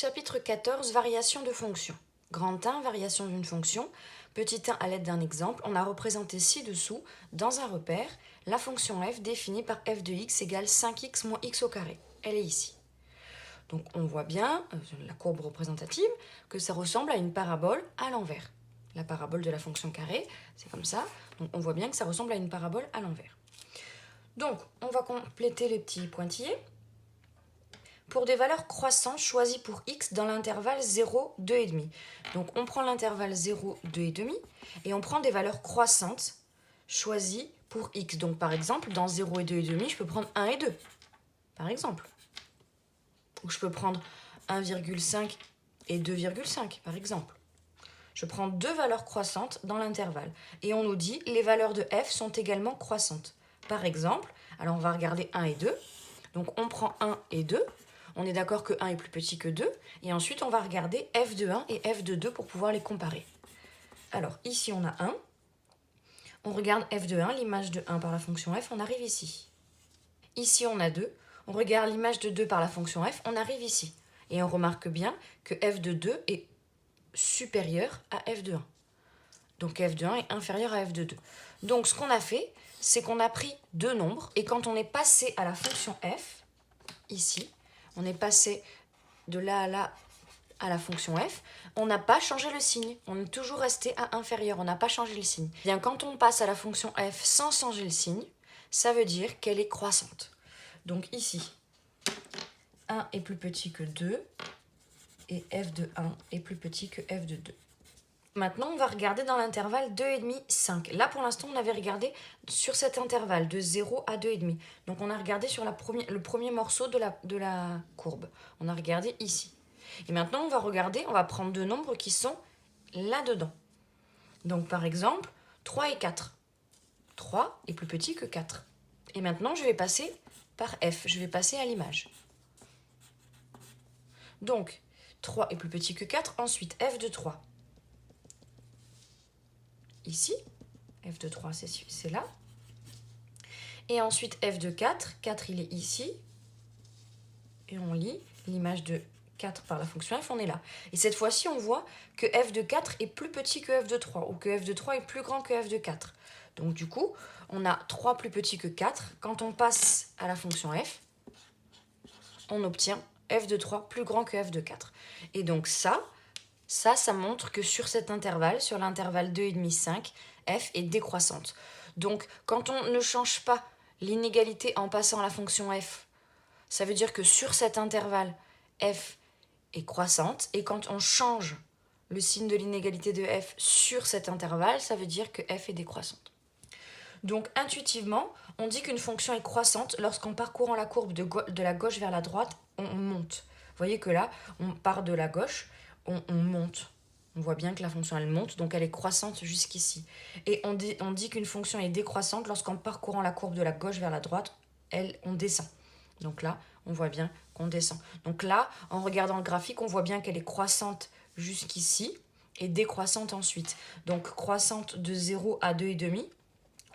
Chapitre 14, variation de fonction. Grand 1, variation d'une fonction. Petit 1, à l'aide d'un exemple, on a représenté ci-dessous, dans un repère, la fonction f définie par f de x égale 5x moins x au carré. Elle est ici. Donc on voit bien, la courbe représentative, que ça ressemble à une parabole à l'envers. La parabole de la fonction carré, c'est comme ça. Donc on voit bien que ça ressemble à une parabole à l'envers. Donc on va compléter les petits pointillés. Pour des valeurs croissantes choisies pour x dans l'intervalle 0, 2,5. Donc on prend l'intervalle 0, 2,5 et on prend des valeurs croissantes choisies pour x. Donc par exemple, dans 0 et 2,5, je peux prendre 1 et 2, par exemple. Ou je peux prendre 1,5 et 2,5, par exemple. Je prends deux valeurs croissantes dans l'intervalle. Et on nous dit les valeurs de f sont également croissantes. Par exemple, alors on va regarder 1 et 2. Donc on prend 1 et 2. On est d'accord que 1 est plus petit que 2. Et ensuite, on va regarder f de 1 et f de 2 pour pouvoir les comparer. Alors, ici, on a 1. On regarde f de 1, l'image de 1 par la fonction f, on arrive ici. Ici, on a 2. On regarde l'image de 2 par la fonction f, on arrive ici. Et on remarque bien que f de 2 est supérieur à f de 1. Donc f de 1 est inférieur à f de 2. Donc, ce qu'on a fait, c'est qu'on a pris deux nombres. Et quand on est passé à la fonction f, ici, on est passé de là à là à la fonction f, on n'a pas changé le signe. On est toujours resté à inférieur, on n'a pas changé le signe. Bien, quand on passe à la fonction f sans changer le signe, ça veut dire qu'elle est croissante. Donc ici, 1 est plus petit que 2 et f de 1 est plus petit que f de 2. Maintenant, on va regarder dans l'intervalle 2,5, 5. Là, pour l'instant, on avait regardé sur cet intervalle de 0 à 2,5. Donc, on a regardé sur le premier morceau de la courbe. On a regardé ici. Et maintenant, on va regarder, on va prendre deux nombres qui sont là-dedans. Donc, par exemple, 3 et 4. 3 est plus petit que 4. Et maintenant, je vais passer par f. Je vais passer à l'image. Donc, 3 est plus petit que 4. Ensuite, f de 3. Ici, f de 3 c'est là. Et ensuite f de 4, 4 il est ici. Et on lit l'image de 4 par la fonction f, on est là. Et cette fois-ci, on voit que f de 4 est plus petit que f de 3, ou que f de 3 est plus grand que f de 4. Donc du coup, on a 3 plus petit que 4. Quand on passe à la fonction f, on obtient f de 3 plus grand que f de 4. Et donc ça montre que sur cet intervalle, sur l'intervalle 2,5, 5, f est décroissante. Donc, quand on ne change pas l'inégalité en passant à la fonction f, ça veut dire que sur cet intervalle, f est croissante. Et quand on change le signe de l'inégalité de f sur cet intervalle, ça veut dire que f est décroissante. Donc, intuitivement, on dit qu'une fonction est croissante lorsqu'en parcourant la courbe de la gauche vers la droite, on monte. Vous voyez que là, on part de la gauche, on monte. On voit bien que la fonction, elle monte, donc elle est croissante jusqu'ici. Et on dit qu'une fonction est décroissante lorsqu'en parcourant la courbe de la gauche vers la droite, on descend. Donc là, on voit bien qu'on descend. Donc là, en regardant le graphique, on voit bien qu'elle est croissante jusqu'ici et décroissante ensuite. Donc croissante de 0 à 2,5.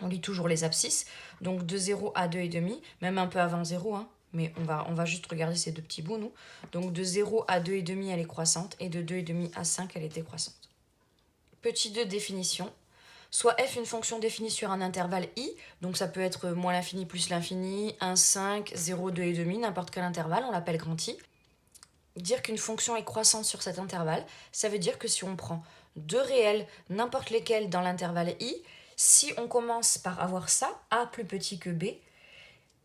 On lit toujours les abscisses. Donc de 0 à 2,5, même un peu avant 0, hein. Mais on va juste regarder ces deux petits bouts, nous. Donc de 0 à 2,5, elle est croissante. Et de 2,5 à 5, elle est décroissante. Petit 2, définition. Soit f une fonction définie sur un intervalle i. Donc ça peut être moins l'infini plus l'infini, 1, 5, 0, 2,5, n'importe quel intervalle, on l'appelle grand i. Dire qu'une fonction est croissante sur cet intervalle, ça veut dire que si on prend deux réels, n'importe lesquels dans l'intervalle i, si on commence par avoir ça, a plus petit que b,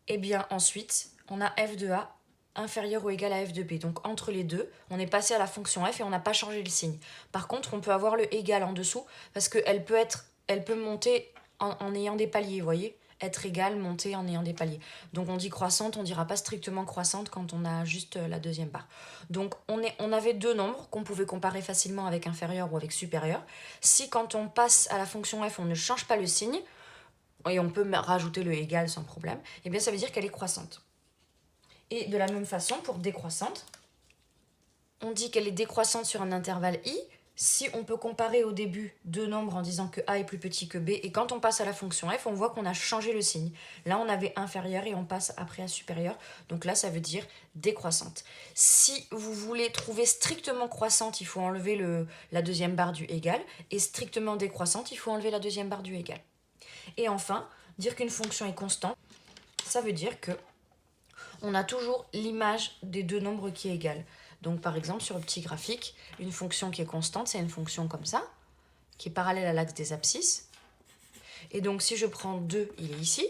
et bien ensuite, on a f de a inférieur ou égal à f de b. Donc entre les deux, on est passé à la fonction f et on n'a pas changé le signe. Par contre, on peut avoir le égal en dessous parce qu'elle peut monter en ayant des paliers, vous voyez ? Être égale, monter en ayant des paliers. Donc on dit croissante, on ne dira pas strictement croissante quand on a juste la deuxième barre. Donc on avait deux nombres qu'on pouvait comparer facilement avec inférieur ou avec supérieur. Si quand on passe à la fonction f, on ne change pas le signe, et on peut rajouter le égal sans problème, et bien ça veut dire qu'elle est croissante. Et de la même façon, pour décroissante, on dit qu'elle est décroissante sur un intervalle i si on peut comparer au début deux nombres en disant que A est plus petit que B, et quand on passe à la fonction f, on voit qu'on a changé le signe. Là, on avait inférieur et on passe après à supérieur. Donc là, ça veut dire décroissante. Si vous voulez trouver strictement croissante, il faut enlever la deuxième barre du égal. Et strictement décroissante, il faut enlever la deuxième barre du égal. Et enfin, dire qu'une fonction est constante, ça veut dire que on a toujours l'image des deux nombres qui est égale. Donc par exemple, sur le petit graphique, une fonction qui est constante, c'est une fonction comme ça, qui est parallèle à l'axe des abscisses. Et donc si je prends 2, il est ici.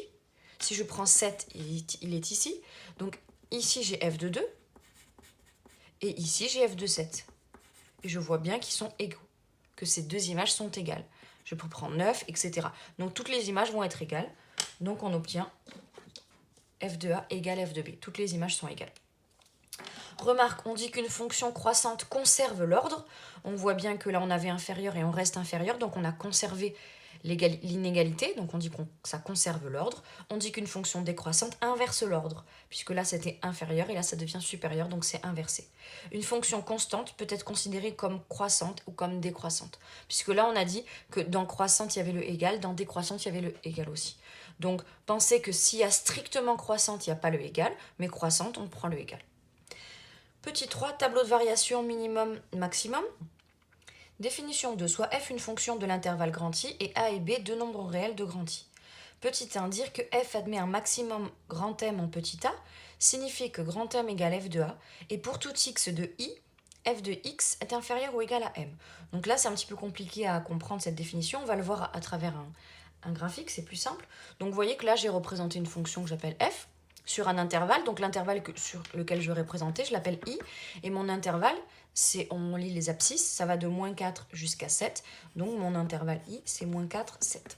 Si je prends 7, il est ici. Donc ici, j'ai f de 2. Et ici, j'ai f de 7. Et je vois bien qu'ils sont égaux, que ces deux images sont égales. Je peux prendre 9, etc. Donc toutes les images vont être égales. Donc on obtient f de a égale f de b. Toutes les images sont égales. Remarque, on dit qu'une fonction croissante conserve l'ordre. On voit bien que là, on avait inférieur et on reste inférieur. Donc on a conservé l'inégalité. Donc on dit que ça conserve l'ordre. On dit qu'une fonction décroissante inverse l'ordre. Puisque là, c'était inférieur et là, ça devient supérieur. Donc c'est inversé. Une fonction constante peut être considérée comme croissante ou comme décroissante. Puisque là, on a dit que dans croissante, il y avait le égal. Dans décroissante, il y avait le égal aussi. Donc pensez que s'il y a strictement croissante, il n'y a pas le égal. Mais croissante, on prend le égal. Petit 3, tableau de variation minimum, maximum. Définition 2, soit f une fonction de l'intervalle grand I et a et b deux nombres réels de grand I. Petit 1, dire que f admet un maximum grand M en petit a signifie que grand M égale f de a et pour tout x de I, f de x est inférieur ou égal à m. Donc là, c'est un petit peu compliqué à comprendre cette définition. On va le voir à travers un graphique, c'est plus simple. Donc vous voyez que là, j'ai représenté une fonction que j'appelle f sur un intervalle, donc l'intervalle sur lequel je vais représenter, je l'appelle I, et mon intervalle, on lit les abscisses, ça va de moins 4 jusqu'à 7, donc mon intervalle I, c'est moins 4, 7.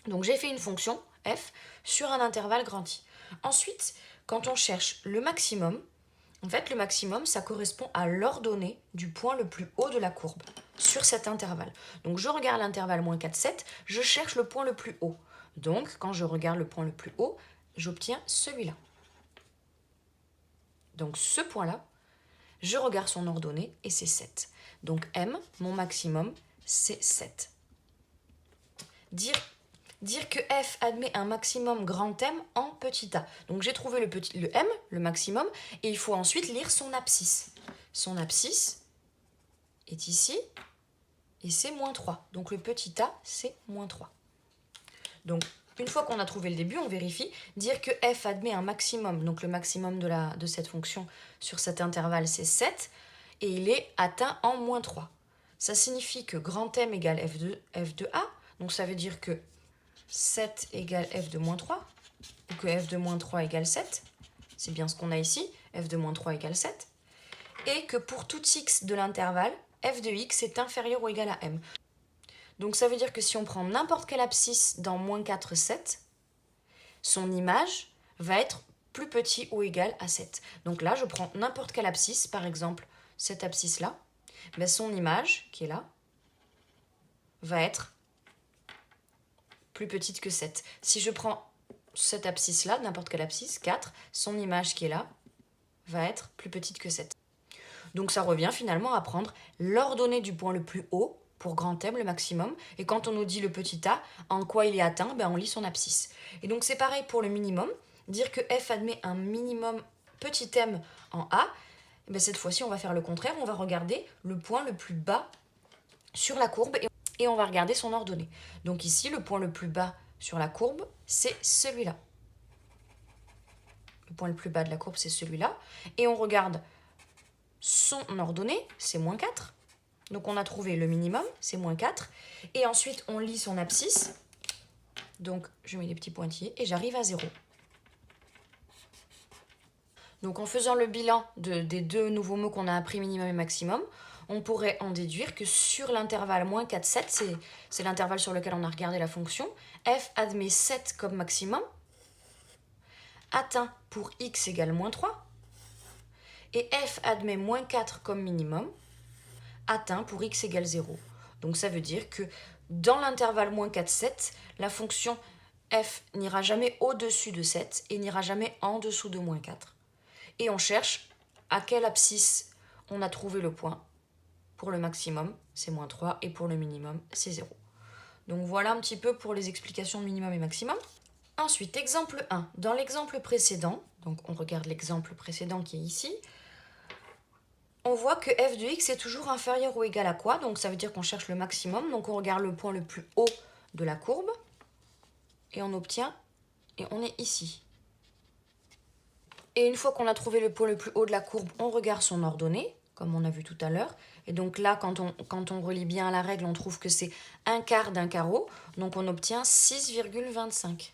Donc j'ai fait une fonction, f, sur un intervalle grand I. Ensuite, quand on cherche le maximum, en fait, le maximum, ça correspond à l'ordonnée du point le plus haut de la courbe sur cet intervalle. Donc je regarde l'intervalle moins 4, 7, je cherche le point le plus haut. Donc, quand je regarde le point le plus haut, j'obtiens celui-là. Donc ce point-là, je regarde son ordonnée et c'est 7. Donc M, mon maximum, c'est 7. Dire que F admet un maximum grand M en petit a. Donc j'ai trouvé le M, le maximum, et il faut ensuite lire son abscisse. Son abscisse est ici, et c'est moins 3. Donc le petit a, c'est moins 3. Donc une fois qu'on a trouvé le début, on vérifie. Dire que f admet un maximum, donc le maximum de cette fonction sur cet intervalle, c'est 7, et il est atteint en moins 3. Ça signifie que grand M égale f de a, donc ça veut dire que 7 égale f de moins 3, ou que f de moins 3 égale 7, c'est bien ce qu'on a ici, f de moins 3 égale 7, et que pour tout x de l'intervalle, f de x est inférieur ou égal à m. Donc ça veut dire que si on prend n'importe quelle abscisse dans moins 4, 7, son image va être plus petit ou égal à 7. Donc là, je prends n'importe quelle abscisse, par exemple cette abscisse-là, ben son image, qui est là, va être plus petite que 7. Si je prends cette abscisse-là, n'importe quelle abscisse, 4, son image qui est là, va être plus petite que 7. Donc ça revient finalement à prendre l'ordonnée du point le plus haut, pour grand M, le maximum. Et quand on nous dit le petit a, en quoi il est atteint, ben on lit son abscisse. Et donc c'est pareil pour le minimum. Dire que f admet un minimum petit m en a, ben cette fois-ci on va faire le contraire. On va regarder le point le plus bas sur la courbe et on va regarder son ordonnée. Donc ici, le point le plus bas sur la courbe, c'est celui-là. Le point le plus bas de la courbe, c'est celui-là. Et on regarde son ordonnée, c'est moins 4. Donc on a trouvé le minimum, c'est moins 4. Et ensuite, on lit son abscisse. Donc je mets des petits pointillés et j'arrive à 0. Donc en faisant le bilan des deux nouveaux mots qu'on a appris, minimum et maximum, on pourrait en déduire que sur l'intervalle moins 4, 7, c'est l'intervalle sur lequel on a regardé la fonction, f admet 7 comme maximum, atteint pour x égale moins 3, et f admet moins 4 comme minimum, atteint pour x égale 0. Donc ça veut dire que dans l'intervalle moins 4, 7, la fonction f n'ira jamais au-dessus de 7 et n'ira jamais en dessous de moins 4. Et on cherche à quelle abscisse on a trouvé le point pour le maximum, c'est moins 3 et pour le minimum, c'est 0. Donc voilà un petit peu pour les explications de minimum et maximum. Ensuite, exemple 1. Dans l'exemple précédent, donc on regarde l'exemple précédent qui est ici, on voit que f de x est toujours inférieur ou égal à quoi? Donc ça veut dire qu'on cherche le maximum. Donc on regarde le point le plus haut de la courbe et on obtient, et on est ici. Et une fois qu'on a trouvé le point le plus haut de la courbe, on regarde son ordonnée, comme on a vu tout à l'heure. Et donc là, quand on relie bien la règle, on trouve que c'est un quart d'un carreau. Donc on obtient 6,25.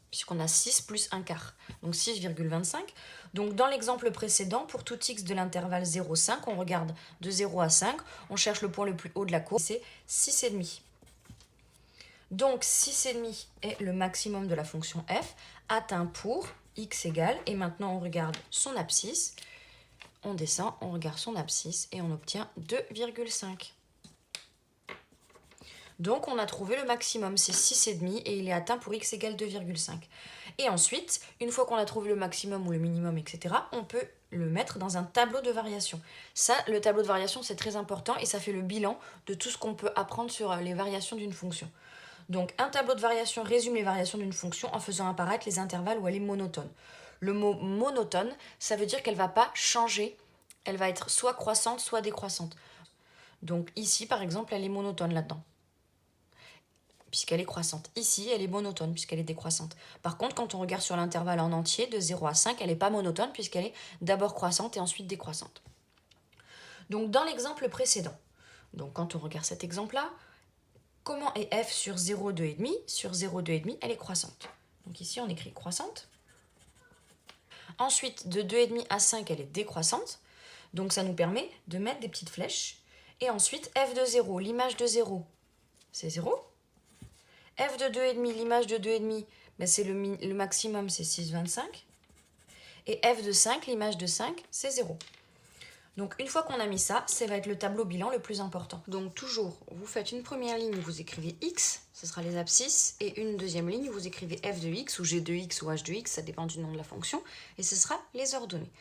Puisqu'on a 6 plus un quart. Donc 6,25. Donc dans l'exemple précédent, pour tout x de l'intervalle 0,5, on regarde de 0 à 5, on cherche le point le plus haut de la courbe, c'est 6,5. Donc 6,5 est le maximum de la fonction f, atteint pour x égale, et maintenant on regarde son abscisse, on descend, on regarde son abscisse, et on obtient 2,5. Donc on a trouvé le maximum, c'est 6,5 et il est atteint pour x égale 2,5. Et ensuite, une fois qu'on a trouvé le maximum ou le minimum, etc., on peut le mettre dans un tableau de variation. Ça, le tableau de variation, c'est très important et ça fait le bilan de tout ce qu'on peut apprendre sur les variations d'une fonction. Donc un tableau de variation résume les variations d'une fonction en faisant apparaître les intervalles où elle est monotone. Le mot monotone, ça veut dire qu'elle ne va pas changer, elle va être soit croissante, soit décroissante. Donc ici, par exemple, elle est monotone là-dedans, puisqu'elle est croissante. Ici, elle est monotone, puisqu'elle est décroissante. Par contre, quand on regarde sur l'intervalle en entier, de 0 à 5, elle n'est pas monotone, puisqu'elle est d'abord croissante et ensuite décroissante. Donc, dans l'exemple précédent, donc quand on regarde cet exemple-là, comment est f sur 0, 2,5 ? Sur 0, 2,5, elle est croissante. Donc ici, on écrit croissante. Ensuite, de 2,5 à 5, elle est décroissante. Donc, ça nous permet de mettre des petites flèches. Et ensuite, f de 0, l'image de 0, c'est 0. F de 2,5, l'image de 2,5, ben c'est le maximum, c'est 6,25. Et f de 5, l'image de 5, c'est 0. Donc une fois qu'on a mis ça, ça va être le tableau bilan le plus important. Donc toujours, vous faites une première ligne, vous écrivez x, ce sera les abscisses, et une deuxième ligne, vous écrivez f de x, ou g de x, ou h de x, ça dépend du nom de la fonction, et ce sera les ordonnées.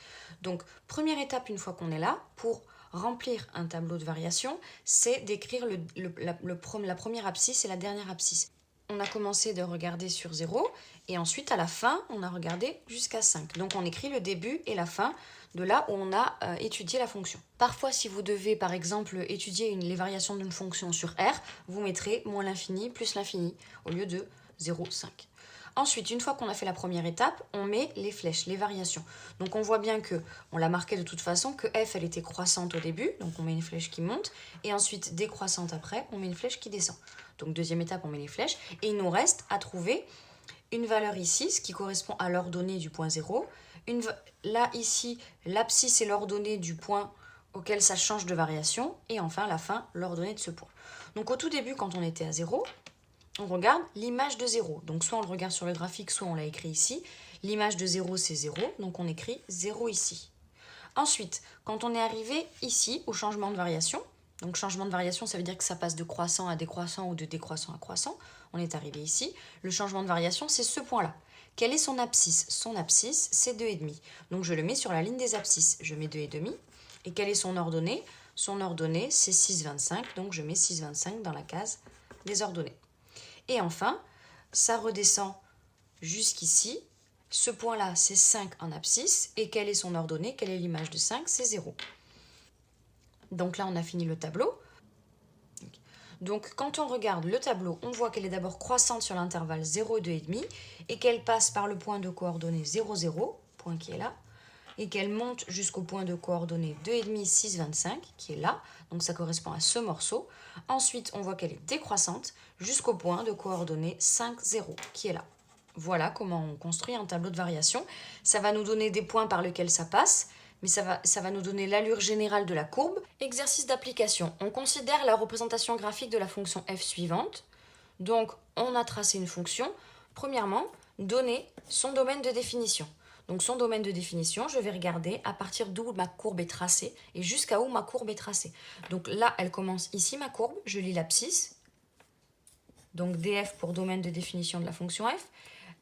Donc première étape, une fois qu'on est là, pour remplir un tableau de variation, c'est d'écrire la première abscisse et la dernière abscisse. On a commencé de regarder sur 0 et ensuite à la fin, on a regardé jusqu'à 5. Donc on écrit le début et la fin de là où on a étudié la fonction. Parfois, si vous devez par exemple étudier les variations d'une fonction sur R, vous mettrez moins l'infini plus l'infini au lieu de 0, 5. Ensuite, une fois qu'on a fait la première étape, on met les flèches, les variations. Donc on voit bien que, on l'a marqué de toute façon, que f elle était croissante au début, donc on met une flèche qui monte, et ensuite décroissante après, on met une flèche qui descend. Donc deuxième étape, on met les flèches, et il nous reste à trouver une valeur ici, ce qui correspond à l'ordonnée du point 0. Là, ici, l'abscisse est l'ordonnée du point auquel ça change de variation, et enfin, la fin, l'ordonnée de ce point. Donc au tout début, quand on était à 0, on regarde l'image de 0. Donc soit on le regarde sur le graphique, soit on l'a écrit ici. L'image de 0, c'est 0, donc on écrit 0 ici. Ensuite, quand on est arrivé ici, au changement de variation, donc changement de variation, ça veut dire que ça passe de croissant à décroissant ou de décroissant à croissant, on est arrivé ici. Le changement de variation, c'est ce point-là. Quelle est son abscisse? Son abscisse, c'est 2,5. Donc je le mets sur la ligne des abscisses. Je mets 2,5. Et quelle est son ordonnée? Son ordonnée, c'est 6,25, donc je mets 6,25 dans la case des ordonnées. Et enfin, ça redescend jusqu'ici. Ce point-là, c'est 5 en abscisse. Et quelle est son ordonnée? Quelle est l'image de 5? C'est 0. Donc là, on a fini le tableau. Donc quand on regarde le tableau, on voit qu'elle est d'abord croissante sur l'intervalle 0 et 2,5 et qu'elle passe par le point de coordonnées 0, 0, point qui est là, et qu'elle monte jusqu'au point de coordonnées 2,5, 6, 25, qui est là, donc ça correspond à ce morceau. Ensuite, on voit qu'elle est décroissante jusqu'au point de coordonnées 5, 0, qui est là. Voilà comment on construit un tableau de variation. Ça va nous donner des points par lesquels ça passe, mais ça va nous donner l'allure générale de la courbe. Exercice d'application. On considère la représentation graphique de la fonction f suivante. Donc, on a tracé une fonction. Premièrement, donner son domaine de définition. Donc son domaine de définition, je vais regarder à partir d'où ma courbe est tracée et jusqu'à où ma courbe est tracée. Donc là, elle commence ici, ma courbe, je lis l'abscisse. Donc df pour domaine de définition de la fonction f.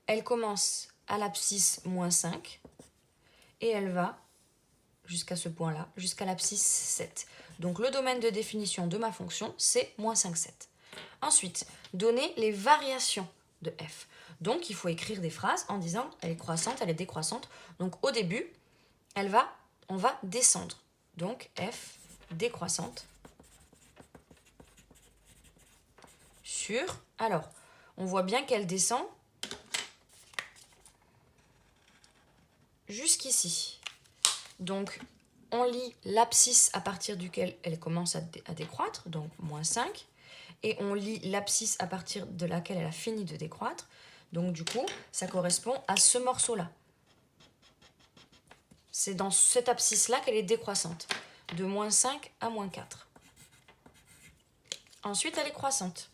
Elle commence à l'abscisse moins 5 et elle va jusqu'à ce point-là, jusqu'à l'abscisse 7. Donc le domaine de définition de ma fonction, c'est moins 5, 7. Ensuite, donner les variations de f. Donc il faut écrire des phrases en disant elle est croissante, elle est décroissante. Donc au début, on va descendre. Donc f décroissante sur... Alors, on voit bien qu'elle descend jusqu'ici. Donc, on lit l'abscisse à partir duquel elle commence à décroître, donc moins 5. Et on lit l'abscisse à partir de laquelle elle a fini de décroître. Donc, du coup, ça correspond à ce morceau-là. C'est dans cette abscisse-là qu'elle est décroissante, de moins 5 à moins 4. Ensuite, elle est croissante.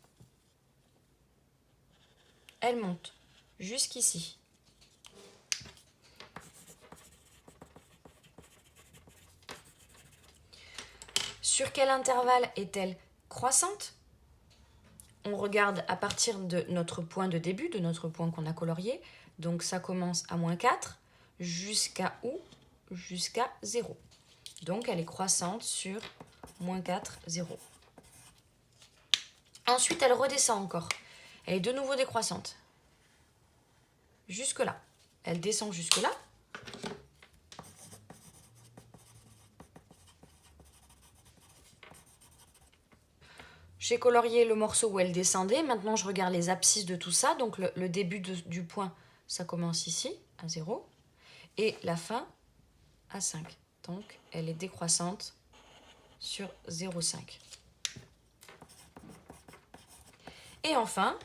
Elle monte jusqu'ici. Sur quel intervalle est-elle croissante? On regarde à partir de notre point de début, de notre point qu'on a colorié. Donc ça commence à moins 4 jusqu'à où? Jusqu'à 0. Donc elle est croissante sur moins 4, 0. Ensuite, elle redescend encore. Elle est de nouveau décroissante. Jusque là. Elle descend jusque là. J'ai colorié le morceau où elle descendait. Maintenant, je regarde les abscisses de tout ça. Donc, le début du point, ça commence ici, à 0. Et la fin, à 5. Donc, elle est décroissante sur 0,5. Et enfin,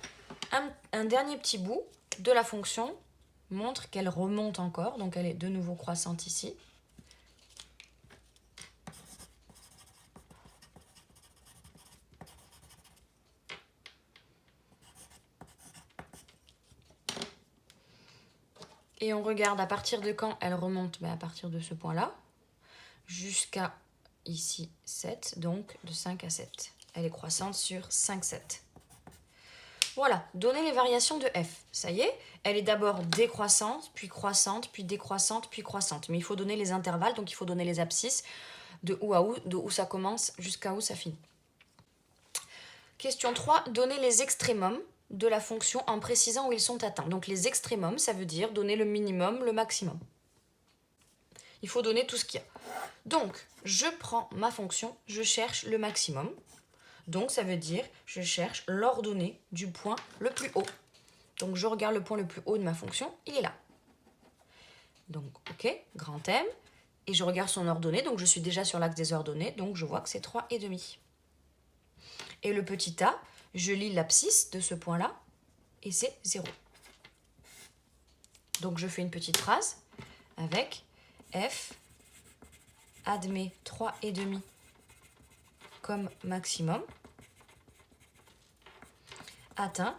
un dernier petit bout de la fonction montre qu'elle remonte encore. Donc, elle est de nouveau croissante ici. Et on regarde à partir de quand elle remonte, à partir de ce point-là, jusqu'à ici 7, donc de 5 à 7. Elle est croissante sur 5, 7. Voilà, donner les variations de f. Ça y est, elle est d'abord décroissante, puis croissante, puis décroissante, puis croissante. Mais il faut donner les intervalles, donc il faut donner les abscisses de où à où, de où ça commence jusqu'à où ça finit. Question 3, donner les extrémums de la fonction en précisant où ils sont atteints. Donc les extrémums, ça veut dire donner le minimum, le maximum. Il faut donner tout ce qu'il y a. Donc, je prends ma fonction, je cherche le maximum. Donc, ça veut dire je cherche l'ordonnée du point le plus haut. Donc, je regarde le point le plus haut de ma fonction, il est là. Donc, ok, grand M. Et je regarde son ordonnée, donc je suis déjà sur l'axe des ordonnées, donc je vois que c'est 3,5. Et le petit a, je lis l'abscisse de ce point-là, et c'est 0. Donc je fais une petite phrase avec f admet 3,5 comme maximum, atteint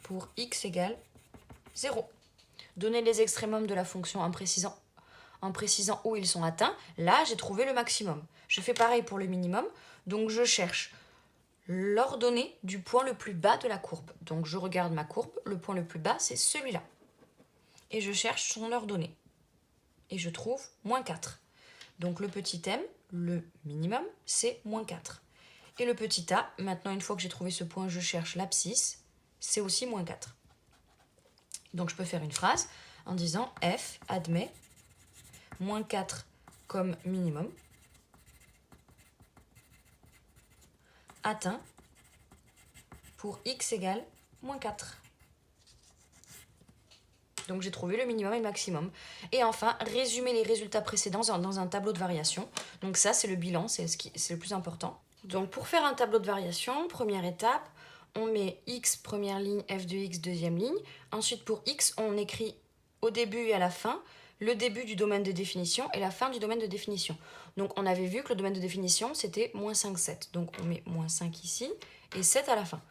pour x égale 0. Donner les extrémums de la fonction en précisant où ils sont atteints. Là, j'ai trouvé le maximum. Je fais pareil pour le minimum, donc je cherche l'ordonnée du point le plus bas de la courbe. Donc je regarde ma courbe, le point le plus bas, c'est celui-là. Et je cherche son ordonnée. Et je trouve moins 4. Donc le petit m, le minimum, c'est moins 4. Et le petit a, maintenant une fois que j'ai trouvé ce point, je cherche l'abscisse, c'est aussi moins 4. Donc je peux faire une phrase en disant f admet moins 4 comme minimum, atteint pour x égale moins 4. Donc j'ai trouvé le minimum et le maximum. Et enfin, résumer les résultats précédents dans un tableau de variation. Donc ça, c'est le bilan, c'est le plus important. Donc pour faire un tableau de variation, première étape, on met x première ligne, f de x deuxième ligne. Ensuite pour x, on écrit au début et à la fin le début du domaine de définition et la fin du domaine de définition. Donc on avait vu que le domaine de définition, c'était moins 5, 7. Donc on met moins 5 ici et 7 à la fin.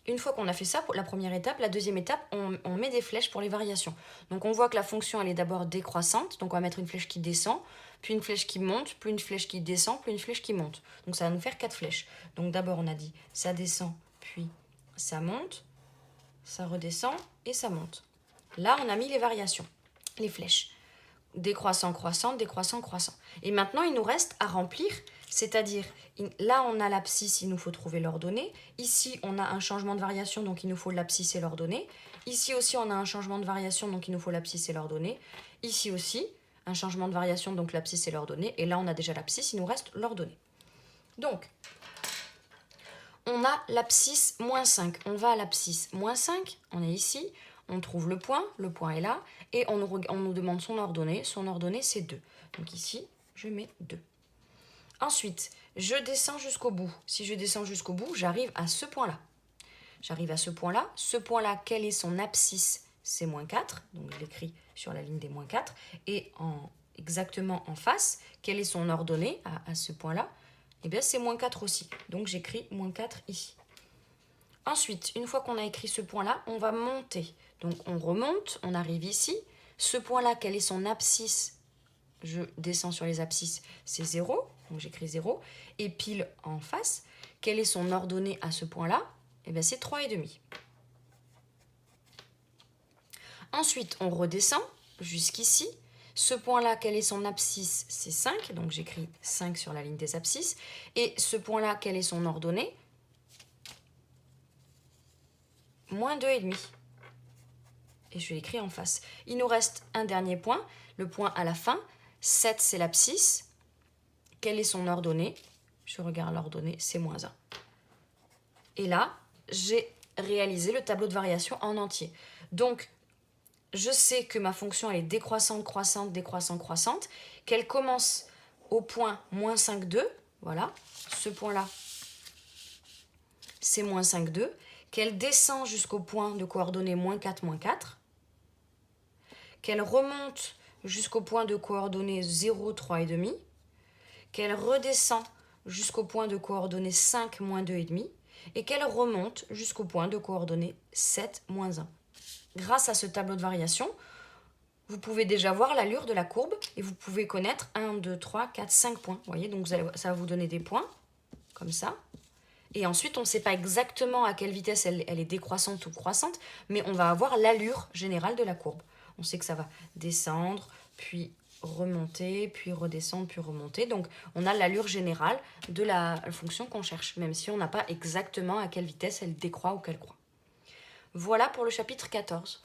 Une fois qu'on a fait ça, pour la première étape, la deuxième étape, on met des flèches pour les variations. Donc on voit que la fonction, elle est d'abord décroissante, donc on va mettre une flèche qui descend, puis une flèche qui monte, puis une flèche qui descend, puis une flèche qui monte. Donc ça va nous faire 4 flèches. Donc d'abord on a dit ça descend, puis ça monte, ça redescend et ça monte. Là on a mis les variations, les flèches. décroissant, croissant, décroissant, croissant. Et maintenant, il nous reste à remplir, c'est-à-dire, là, on a l'abscisse, il nous faut trouver l'ordonnée. Ici, on a un changement de variation, donc il nous faut l'abscisse et l'ordonnée. Ici aussi, on a un changement de variation, donc il nous faut l'abscisse et l'ordonnée. Ici aussi, un changement de variation, donc l'abscisse et l'ordonnée. Et là, on a déjà l'abscisse, il nous reste l'ordonnée. Donc, on a l'abscisse moins 5. On va à l'abscisse moins 5, on est ici. On trouve le point est là, et on nous demande son ordonnée. Son ordonnée, c'est 2. Donc ici, je mets 2. Ensuite, je descends jusqu'au bout. Si je descends jusqu'au bout, j'arrive à ce point-là. J'arrive à ce point-là. Ce point-là, quelle est son abscisse? C'est moins 4. Donc je l'écris sur la ligne des moins 4. Et exactement en face, quelle est son ordonnée à ce point-là? Eh bien, c'est moins 4 aussi. Donc j'écris moins 4 ici. Ensuite, une fois qu'on a écrit ce point-là, on va monter. Donc on remonte, on arrive ici. Ce point-là, quelle est son abscisse? Je descends sur les abscisses, c'est 0. Donc j'écris 0. Et pile en face, quelle est son ordonnée à ce point-là? Eh bien c'est 3,5. Ensuite, on redescend jusqu'ici. Ce point-là, quelle est son abscisse? C'est 5. Donc j'écris 5 sur la ligne des abscisses. Et ce point-là, quelle est son ordonnée? Moins 2,5. Et je l'écris en face. Il nous reste un dernier point, le point à la fin. 7, c'est l'abscisse. Quelle est son ordonnée? Je regarde l'ordonnée, c'est moins 1. Et là, j'ai réalisé le tableau de variation en entier. Donc, je sais que ma fonction elle est décroissante, croissante, décroissante, croissante, qu'elle commence au point moins 5, 2. Voilà, ce point-là, c'est moins 5, 2. Qu'elle descend jusqu'au point de coordonnées moins 4, moins 4. Qu'elle remonte jusqu'au point de coordonnées 0, 3,5. Qu'elle redescend jusqu'au point de coordonnées 5, moins 2,5. Et qu'elle remonte jusqu'au point de coordonnées 7, moins 1. Grâce à ce tableau de variation, vous pouvez déjà voir l'allure de la courbe et vous pouvez connaître 1, 2, 3, 4, 5 points. Vous voyez, donc ça va vous donner des points, comme ça. Et ensuite, on ne sait pas exactement à quelle vitesse elle est décroissante ou croissante, mais on va avoir l'allure générale de la courbe. On sait que ça va descendre, puis remonter, puis redescendre, puis remonter. Donc, on a l'allure générale de la fonction qu'on cherche, même si on n'a pas exactement à quelle vitesse elle décroît ou qu'elle croît. Voilà pour le chapitre 14.